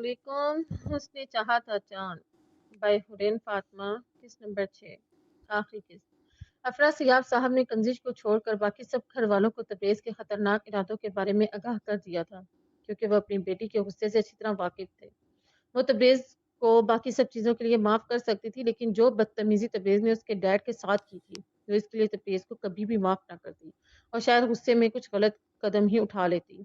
علیکم۔ حسن چاہا تھا چاند بائی حرین فاطمہ، قسط نمبر 6، آخری قسط۔ افرا سیاب صاحب نے کنزش کو چھوڑ کر باقی سب گھر والوں کو تبریز کے خطرناک ارادوں کے بارے میں آگاہ کر دیا تھا، کیونکہ وہ اپنی بیٹی کے غصے سے اچھی طرح واقف تھے۔ وہ تبریز کو باقی سب چیزوں کے لیے معاف کر سکتی تھی، لیکن جو بدتمیزی تبریز نے اس کے ڈیڈ کے ساتھ کی تھی، وہ اس کے لیے تبریز کو کبھی بھی معاف نہ کرتی اور شاید غصے میں کچھ غلط قدم ہی اٹھا لیتی۔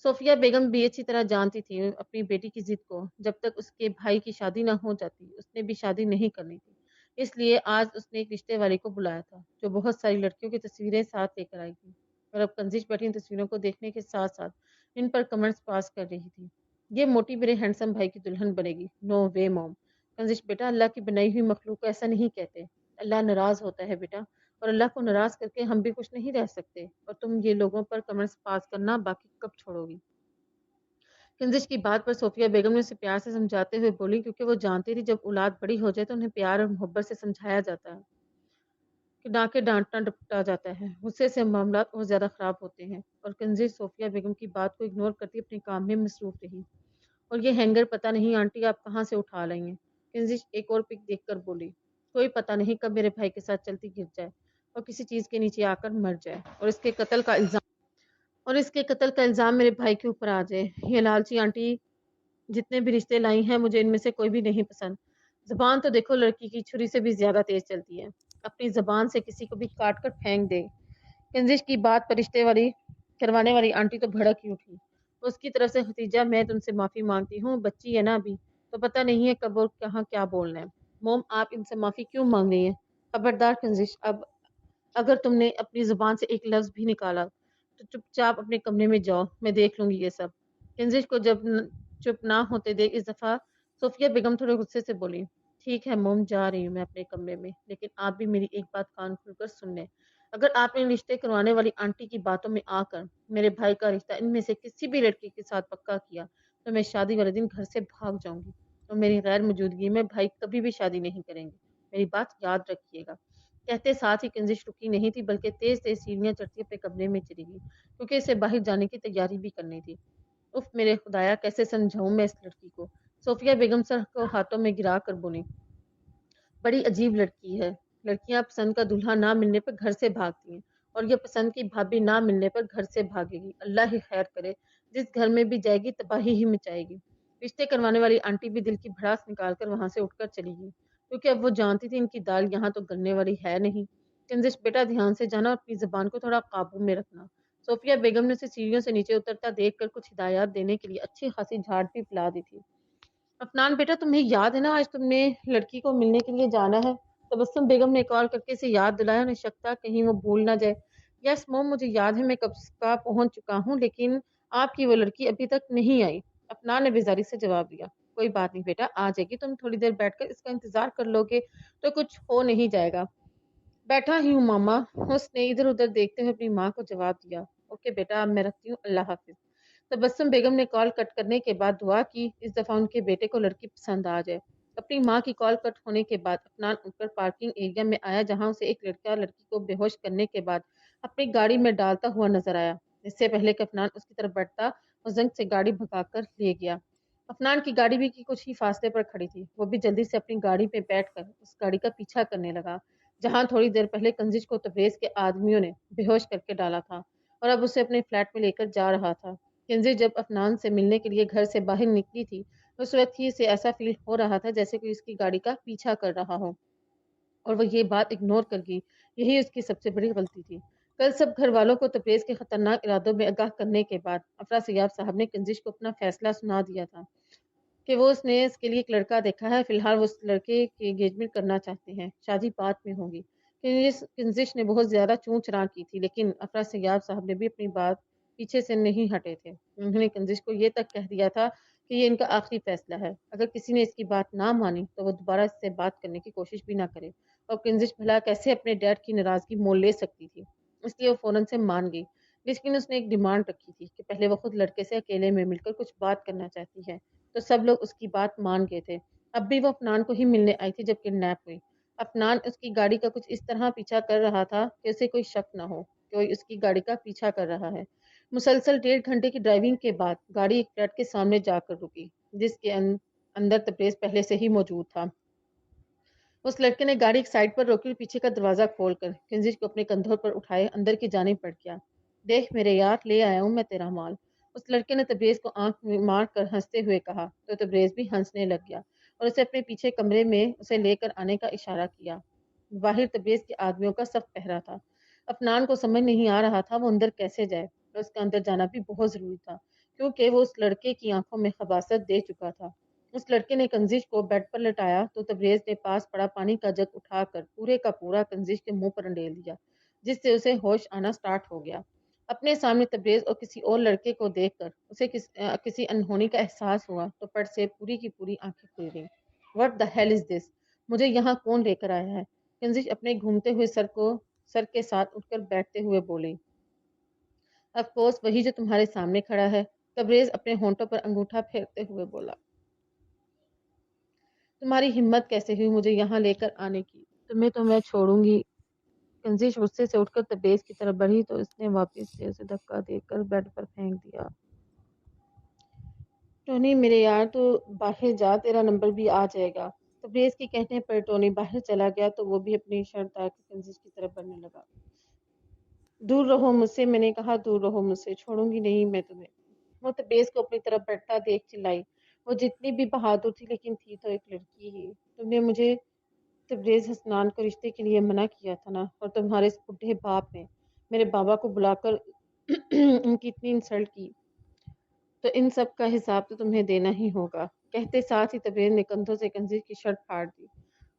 صوفیہ بیگم بھی اچھی طرح جانتی تھی اپنی بیٹی کی ضد کو، جب تک اس کے بھائی کی شادی نہ ہو جاتی اس نے بھی شادی نہیں کرنی تھی۔ اس لیے آج اس نے ایک رشتے والے کو بلایا تھا جو بہت ساری لڑکیوں کی تصویریں ساتھ لے کر آئی تھی، اور اب کنزش بیٹی ان تصویروں کو دیکھنے کے ساتھ ساتھ ان پر کمنٹس پاس کر رہی تھی۔ یہ موٹی میرے ہینڈسم بھائی کی دلہن بنے گی، نو وے موم۔ کنزش بیٹا، اللہ کی بنائی ہوئی مخلوق کو ایسا نہیں کہتے، اللہ ناراض ہوتا ہے بیٹا، اور اللہ کو ناراض کر کے ہم بھی کچھ نہیں رہ سکتے، اور تم یہ لوگوں پر کمنٹس پاس کرنا باقی کب چھوڑو گی؟ کنزش کی بات پر صوفیہ بیگم نے اسے پیار سے سمجھاتے ہوئے بولی، کیونکہ وہ جانتی تھی جب اولاد بڑی ہو جائے تو انہیں پیار اور محبت سے سمجھایا جاتا ہے کہ نہ کہ ڈانٹنا ڈپٹا جاتا ہے۔ غصے سے معاملات اور زیادہ خراب ہوتے ہیں، اور کنزش صوفیہ بیگم کی بات کو اگنور کرتی اپنے کام میں مصروف رہی۔ اور یہ ہینگر پتہ نہیں آنٹی آپ کہاں سے اٹھا لیں گے؟ کنزش ایک اور پک دیکھ کر بولی، کوئی پتہ نہیں کب میرے بھائی کے ساتھ چلتی گر جائے اور کسی چیز کے نیچے آ کر مر جائے، اور اس کے قتل کا الزام میرے بھائی کے اوپر آ جائے۔ یہ لالچی آنٹی جتنے بھی رشتے لائی ہیں مجھے ان میں سے کوئی بھی نہیں پسند۔ زبان تو دیکھو لڑکی کی چھری سے بھی زیادہ تیز چلتی ہے، اپنی زبان سے کسی کو بھی کاٹ کر پھینک دے۔ کنزش کی بات پر رشتے والی کروانے والی آنٹی تو بھڑک ہی اٹھی۔ اس کی طرف سے ختیجہ، میں تم سے معافی مانگتی ہوں، بچی ہے نا ابھی، تو پتہ نہیں ہے کب اور کہاں کیا بولنا ہے۔ موم آپ ان سے معافی کیوں مانگ رہی ہیں؟ خبردار کنزش، اب اگر تم نے اپنی زبان سے ایک لفظ بھی نکالا تو چپ چاپ اپنے کمرے میں جاؤ، میں دیکھ لوں گی یہ سب۔ کنزش کو جب چپ نہ ہوتے دیکھ اس دفعہ صوفیہ بیگم تھوڑے غصے سے بولی، ٹھیک ہے موم، جا رہی ہوں میں اپنے کمرے میں، لیکن آپ بھی میری ایک بات کان کھول کر سن لیں۔ اگر آپ نے رشتے کروانے والی آنٹی کی باتوں میں آ کر میرے بھائی کا رشتہ ان میں سے کسی بھی لڑکی کے ساتھ پکا کیا تو میں شادی والے دن گھر سے بھاگ جاؤں گی، اور میری غیر موجودگی میں بھائی کبھی بھی شادی نہیں کریں گے، میری بات یاد رکھیے گا۔ کہتے ساتھ ہی کنزش رکی نہیں تھی، بلکہ تیز تیز سیڑھیاں چڑھتی اپنے کمرے میں چلی گئی، کیونکہ اسے باہر جانے کی تیاری بھی کرنی تھی۔ اف میرے خدایا، کیسے سمجھاؤں میں اس لڑکی کو؟ صوفیہ بیگم سر کو ہاتھوں میں گرا کر بولی، بڑی عجیب لڑکی ہے، لڑکیاں پسند کا دلہا نہ ملنے پر گھر سے بھاگتی ہیں، اور یہ پسند کی بھابھی نہ ملنے پر گھر سے بھاگے گی، اللہ ہی خیر کرے، جس گھر میں بھی جائے گی تباہی ہی مچائے گی۔ رشتے کروانے والی آنٹی بھی دل کی بھڑاس نکال کر وہاں سے اٹھ کر چلی گئی، کیونکہ اب وہ جانتی تھی ان کی دال یہاں تو گلنے والی ہے نہیں۔ کنزش بیٹا، دھیان سے جانا اور اپنی زبان کو تھوڑا قابو میں رکھنا۔ صوفیہ بیگم نے اسے سیڑھیوں سے نیچے اترتا دیکھ کر کچھ ہدایات دینے کے لیے اچھی خاصی جھاڑ بھی پلا دی تھی۔ افنان بیٹا، تمہیں یاد ہے نا آج تم نے لڑکی کو ملنے کے لیے جانا ہے؟ تبسم بیگم نے کال کر کے اسے یاد دلایا، انہیں شک تھا کہیں وہ بھول نہ جائے۔ یس موم، مجھے یاد ہے، میں کب کا پہنچ چکا ہوں، لیکن آپ کی وہ لڑکی ابھی تک نہیں آئی۔ افنان نے بیزاری سے جواب دیا، کوئی بات نہیں بیٹا، آ جائے گی، تم تھوڑی دیر بیٹھ کر اس کا انتظار کر لو گے تو کچھ ہو نہیں جائے گا۔ بیٹھا ہی ہوں ماما، اس نے ادھر ادھر دیکھتے ہوئے اپنی ماں کو جواب دیا۔ اوکے بیٹا، اب میں رکھتی ہوں، اللہ حافظ۔ تبسم بیگم نے کال کٹ کرنے کے بعد دعا کی اس دفعہ ان کے بیٹے کو لڑکی پسند آ جائے۔ اپنی ماں کی کال کٹ ہونے کے بعد افنان اٹھ کر پارکنگ ایریا میں آیا، جہاں اسے ایک لڑکا لڑکی کو بے ہوش کرنے کے بعد اپنی گاڑی میں ڈالتا ہوا نظر آیا۔ اس سے پہلے کہ افنان اس کی طرف بڑھتا، وہ زنگ سے گاڑی بھگا کر لے گیا۔ افنان کی گاڑی بھی کچھ ہی فاصلے پر کھڑی تھی، وہ بھی جلدی سے اپنی گاڑی پہ بیٹھ کر اس گاڑی کا پیچھا کرنے لگا جہاں تھوڑی دیر پہلے کنزش کو تبریز کے آدمیوں نے بے ہوش کر کے ڈالا تھا، اور اب اسے اپنے فلیٹ میں لے کر جا رہا تھا۔ کنزش جب افنان سے ملنے کے لیے گھر سے باہر نکلی تھی، اس وقت ہی اسے ایسا فیل ہو رہا تھا جیسے کوئی اس کی گاڑی کا پیچھا کر رہا ہو، اور وہ یہ بات اگنور کر گئی۔ یہی اس کی سب سے بڑی غلطی تھی۔ کل سب گھر والوں کو تبریز کے خطرناک ارادوں میں آگاہ کرنے کے بعد افرا سیاب صاحب نے کنزش کو اپنا فیصلہ سنا دیا تھا کہ وہ اس نے اس کے لیے ایک لڑکا دیکھا ہے، فی الحال وہ اس لڑکے کی انگیجمنٹ کرنا چاہتے ہیں، شادی بعد میں ہوگی۔ کنزش نے بہت زیادہ چون چرا کی تھی، لیکن افرا سیاب صاحب نے بھی اپنی بات پیچھے سے نہیں ہٹے تھے۔ انہوں نے کنزش کو یہ تک کہہ دیا تھا کہ یہ ان کا آخری فیصلہ ہے، اگر کسی نے اس کی بات نہ مانی تو وہ دوبارہ اس سے بات کرنے کی کوشش بھی نہ کرے، اور کنزش بھلا کیسے اپنے ڈیڈ کی ناراضگی مول لے سکتی تھی، اس لیے وہ فوراً سے مان گئی۔ لیکن اس نے ایک ڈیمانڈ رکھی تھی کہ پہلے وہ خود لڑکے سے اکیلے میں مل کر کچھ بات کرنا چاہتی ہے، تو سب لوگ اس کی بات مان گئے تھے۔ اب بھی وہ افنان کو ہی ملنے آئی تھی جب کڈنیپ ہوئی۔ افنان اس کی گاڑی کا کچھ اس طرح پیچھا کر رہا تھا کہ اسے کوئی شک نہ ہو کہ کوئی اس کی گاڑی کا پیچھا کر رہا ہے۔ مسلسل 1.5 گھنٹے کی ڈرائیونگ کے بعد گاڑی ایک فلیٹ کے سامنے جا کر رکی جس کے اندر تبریز پہلے سے ہی موجود تھا۔ اس لڑکے نے گاڑی ایک سائڈ پر روکی اور پیچھے کا دروازہ کھول کر کنزج کو اپنے کندھوں پر اٹھائے اندر کی جانب بڑھ گیا۔ دیکھ میرے یار، لے آیا ہوں میں تیرا مال۔ اس لڑکے نے تبریز کو آنکھ مار کر ہنستے ہوئے کہا تو تبریز بھی ہنسنے لگ گیا اور اسے اپنے پیچھے کمرے میں اسے لے کر آنے کا اشارہ کیا۔ باہر تبریز کے آدمیوں کا سخت پہرا تھا۔ افنان کو سمجھ نہیں آ رہا تھا وہ اندر کیسے جائے اور اس کا اندر جانا بھی بہت ضروری تھا کیونکہ وہ اس لڑکے کی آنکھوں میں خباثت دے چکا تھا۔ اس لڑکے نے کنزج کو بیڈ پر لٹایا تو تبریز نے پاس پڑا پانی کا جگ اٹھا کر پورے کا پورا کنزج کے منہ پر انڈیل دیا جس سے اسے ہوش آنا سٹارٹ ہو گیا۔ اپنے سامنے تبریز اور کسی اور لڑکے کو دیکھ کر اسے کسی انہونی کا احساس ہوا تو پٹ سے پوری کی پوری آنکھیں کھل گئیں۔ What the hell is this؟ مجھے یہاں کون لے کر آیا ہے؟ کنزج اپنے گھومتے ہوئے سر کے ساتھ اٹھ کر بیٹھتے ہوئے بولے۔ آف کورس وہی جو تمہارے سامنے کھڑا ہے، تبریز اپنے ہونٹوں پر انگوٹھا پھیرتے ہوئے بولا۔ تمہاری ہمت کیسے ہوئی مجھے یہاں لے کر آنے کی؟ تمہیں تو میں چھوڑوں گی۔ کنزج غصے سے اٹھ کر تبریز کی طرف بڑھی تو اس نے واپس سے اسے دھکا دے کر بیڈ پر پھینک دیا۔ ٹونی میرے یار تو باہر جا، تیرا نمبر بھی آ جائے گا۔ تبریز کے کہنے پر ٹونی باہر چلا گیا تو وہ بھی اپنی شرٹ اتار کر کنزج کی طرف بڑھنے لگا۔ دور رہو مجھ سے، میں نے کہا دور رہو مجھ سے، چھوڑوں گی نہیں میں تمہیں۔ وہ تبریز کو اپنی طرف بڑھتا دیکھ چلائی، وہ جتنی بھی بہادر تھی لیکن تھی تو ایک لڑکی ہی۔ تم نے مجھے تبریز حسنان کو رشتے کے لیے منع کیا تھا نا، اور تمہارے اس بڈھے باپ نے میرے بابا کو بلا کر ان کی اتنی انسلٹ کی تو ان سب کا حساب تو تمہیں دینا ہی ہوگا۔ کہتے ساتھ ہی تبریز نے کندھوں سے کنزج کی شرٹ پھاڑ دی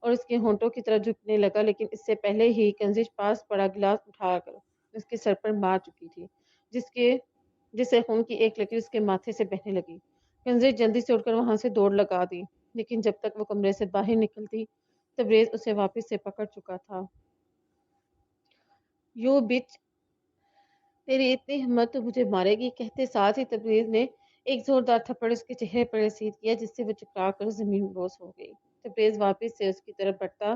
اور اس کے ہونٹوں کی طرف جھکنے لگا لیکن اس سے پہلے ہی کنزج پاس پڑا گلاس اٹھا کر اس کے سر پر مار چکی تھی جس سے خون کی ایک لکیر اس کے ماتھے سے بہنے لگی۔ کنزج جلدی سے اٹھ کر وہاں سے دوڑ لگا دی لیکن جب تک وہ کمرے سے باہر نکلتی تبریز اسے واپس سے پکڑ چکا تھا۔ یو بچ، تیری اتنی ہمت تو مجھے مارے گی۔ کہتے ساتھ ہی تبریز نے ایک زوردار تھپڑ اس کے چہرے پر رسید کیا جس سے وہ چکرا کر زمین بوس ہو گئی۔ تبریز واپس سے اس کی طرف بڑھتا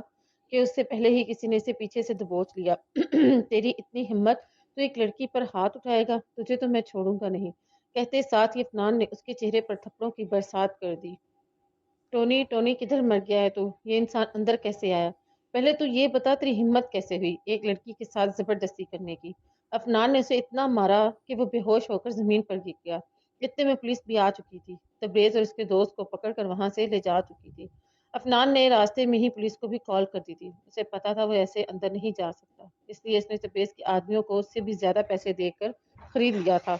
کہ اس سے پہلے ہی کسی نے اسے پیچھے سے دبوچ لیا۔ تیری اتنی ہمت، تو ایک لڑکی پر ہاتھ اٹھائے گا؟ تجھے تو میں چھوڑوں گا نہیں۔ کہتے ساتھ ہی افنان نے اس کے چہرے پر تھپڑوں کی برسات کر دی۔ ٹونی کدھر مر گیا ہے تو؟ یہ انسان اندر کیسے آیا؟ پہلے تو یہ بتا تیری ہمت کیسے ہوئی ایک لڑکی کے ساتھ زبردستی کرنے کی؟ افنان نے اسے اتنا مارا کہ وہ بے ہوش ہو کر زمین پر گر گیا۔ اتنے میں پولیس بھی آ چکی تھی، تبریز اور اس کے دوست کو پکڑ کر وہاں سے لے جا چکی تھی۔ افنان نے راستے میں ہی پولیس کو بھی کال کر دی تھی، اسے پتا تھا وہ ایسے اندر نہیں جا سکتا، اس لیے اس نے تبریز کے آدمیوں کو اس سے بھی زیادہ پیسے دے کر خرید لیا تھا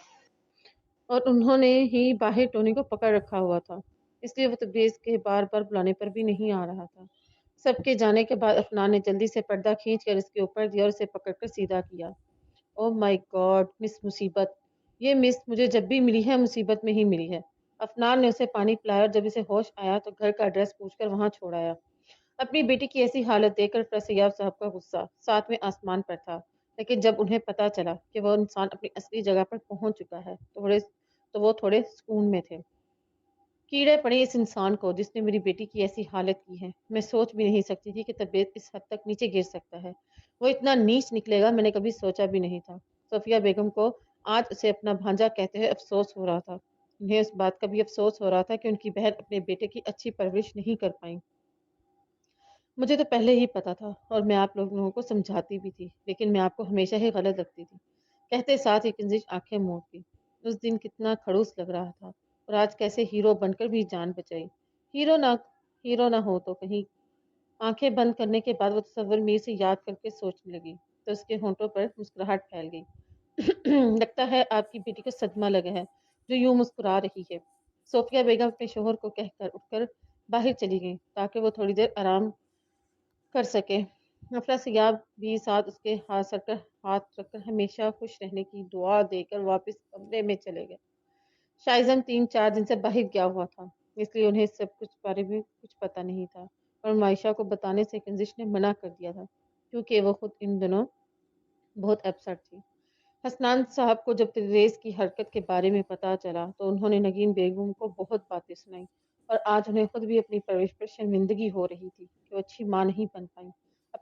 اور انہوں نے ہی باہر ٹونی کو پکڑ رکھا ہوا تھا، اس لیے وہ تبریز کے بار بار بلانے پر بھی نہیں آ رہا تھا۔ سب کے جانے کے بعد افنان نے جلدی سے پردہ کھینچ کر اس کے اوپر دیا اور اسے پکڑ کر سیدھا کیا۔ او مائی گاڈ، مس مصیبت، یہ مس مجھے جب بھی ملی ہے مصیبت میں ہی ملی ہے۔ افنان نے اسے پانی پلایا اور جب اسے ہوش آیا تو گھر کا ایڈریس پوچھ کر وہاں چھوڑ آیا۔ اپنی بیٹی کی ایسی حالت دیکھ کر فیاض صاحب کا غصہ ساتویں آسمان پر تھا، لیکن جب انہیں پتا چلا کہ وہ انسان اپنی اصلی جگہ پر پہنچ چکا ہے تو وہ تھوڑے سکون میں تھے۔ کیڑے پڑے اس انسان کو جس نے میری بیٹی کی ایسی حالت کی ہے، میں سوچ بھی نہیں سکتی تھی کہ طبیعت اس حد تک نیچے گر سکتا ہے، وہ اتنا نیچ نکلے گا میں نے کبھی سوچا بھی نہیں تھا۔ صفیہ بیگم کو آج اسے اپنا بھانجا کہتے ہوئے افسوس ہو رہا تھا، انہیں اس بات کا بھی افسوس ہو رہا تھا کہ ان کی بہن اپنے بیٹے کی اچھی پرورش نہیں کر پائیں۔ مجھے تو پہلے ہی پتا تھا اور میں آپ لوگوں کو سمجھاتی بھی تھی، لیکن میں آپ کو ہمیشہ ہی غلط رکھتی تھی۔ کہتے ساتھ ہی کنزج آنکھیں موڑتی، اس دن کتنا کھڑوس لگ رہا تھا اور آج کیسے ہیرو بن کر بھی جان بچائی۔ ہیرو نہ ہو تو کہیں۔ آنکھیں بند کرنے کے بعد وہ تصور میر سے یاد کر کے سوچنے لگی تو اس کے ہونٹوں پر مسکراہٹ پھیل گئی۔ لگتا ہے آپ کی بیٹی کو صدمہ لگا ہے جو یوں مسکرا رہی ہے۔ صوفیہ بیگم اپنے شوہر کو کہہ کر اٹھ کر باہر چلی گئی تاکہ وہ تھوڑی دیر آرام کر سکے۔ افرا سیاب بھی ساتھ اس کے ہاتھ رکھ کر ہمیشہ خوش رہنے کی دعا دے کر واپس کمرے میں چلے گئے۔ شائزم 3-4 دن سے باہر گیا ہوا تھا، اس لیے انہیں سب کچھ بارے میں کچھ پتا نہیں تھا اور معائشہ کو بتانے سے کنزش نے منع کر دیا تھا کیونکہ وہ خود ان دنوں بہت اپسٹ تھی۔ حسنان صاحب کو جب تبریز کی حرکت کے بارے میں پتا چلا تو انہوں نے نگین بیگم کو بہت باتیں سنائی اور آج انہیں خود بھی اپنی پرورش پر شرمندگی ہو رہی تھی کہ وہ اچھی ماں نہیں بن پائیں۔